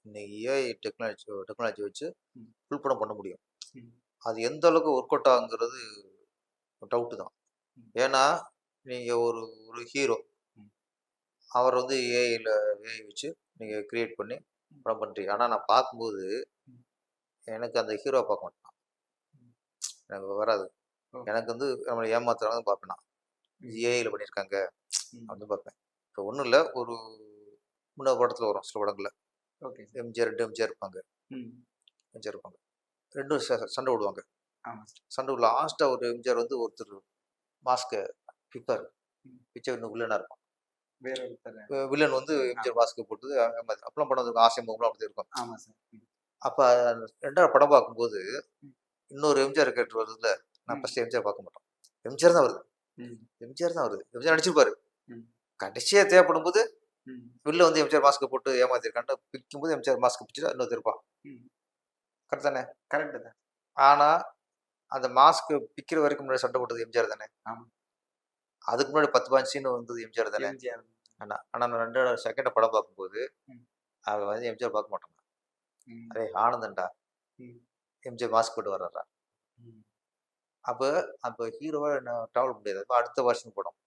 இன்னைக்கு AI technology வச்சு ம். ஃபுல் படம் பண்ண முடியும். ம். அது எந்த அளவுக்கு ஒர்க் அவுட் ஆகுங்கிறது டவுட்டு தான். ம். ஏன்னா, நீங்க ஒரு ஒரு ஹீரோ. ம். அவர் வந்து ஏஐ வச்சு நீங்க கிரியேட் பண்ணி ம். படம் பண்றீங்க. ஆனா நான் பார்க்கும்போது, ம். எனக்கு அந்த ஹீரோவ பார்க்க மாட்டேன். ம். எனக்கு வராது. ஓ! எனக்கு வந்து நம்மள ஏமாத்துறவங்க பார்ப்பேன் நான். இது ம். ஏஐல பண்ணியிருக்காங்க ம். அப்படின்னு பார்ப்பேன். இப்போ ஒண்ணும் இல்ல. ஒரு முன்ன படத்துல வரும் சில படங்கள்ல. Okay sir. எம்ஜிஆர் 2 எம்ஜிஆர் இருப்பாங்க. ம். எம்ஜிஆர் இருப்பாங்க. 2 சண்டை விடுவாங்க. ஆமா சார். சண்டை லாஸ்ட்டா ஒரு எம்ஜிஆர் வந்து ஒருத்தர் மாஸ்க்க பிப்பாரு. ம். பிச்சை இன்னும் வில்லனா இருப்பான். வேற ஒருத்தர். வில்லன் வந்து ஆமா. எம்ஜிஆர் மாஸ்க் போட்டு அப்பலாம் படம் வந்து ஆசை முகம்லாம் அப்படி இருக்கும். ஆமா சார். ம். அப்ப 2வது படம் பார்க்கும்போது, ம். இன்னொரு எம்ஜிஆர் கேரக்டர் வருதுல்ல, நான் ம். ஃபர்ஸ்ட் எம்ஜிஆர் பார்க்க மாட்டோம். எம்ஜிஆர் தான் வருது. ம். எம்ஜிஆர் தான் வருது. எம்ஜிஆர் நடிச்சிருப்பாரு. ம். கடைசியா தேவைப்படும்போது, ம். வில்லன் வந்து எம்ஜிஆர் மாஸ்க்க போட்டு ஏமாத்திருக்கான்ட்டு பிக்கும்போது எம்ஜிஆர் மாஸ்க் பிச்சுட்டு இன்னொருத்தன் இருப்பான். ம். கரெக்ட் தானே? கரெக்ட்டு தான். ஆனா, அந்த மாஸ்க் பிக்கிற வரைக்கும் முன்னாடி சண்டை போட்டது எம்ஜிஆர் தானே? ஆமா. அதுக்கு முன்னாடி 10, 15 சீன் வந்தது எம்ஜிஆர் தானே? எம்ஜிஆர். ஆனா ஆனா நான் 2வது செகண்ட் படம் பார்க்கும்போது, ம். அவன் வந்து எம்ஜிஆர் பார்க்க மாட்டான். ம். "அரேய் ஆனந்தன்டா, ம். எம்ஜிஆர் மாஸ்க் போட்டு வர்றார்றா." ம். அப்ப அப்ப ஹீரோவா நான் ட்ராவல் முடியாது. அப்ப அடுத்த வருஷன் படம்.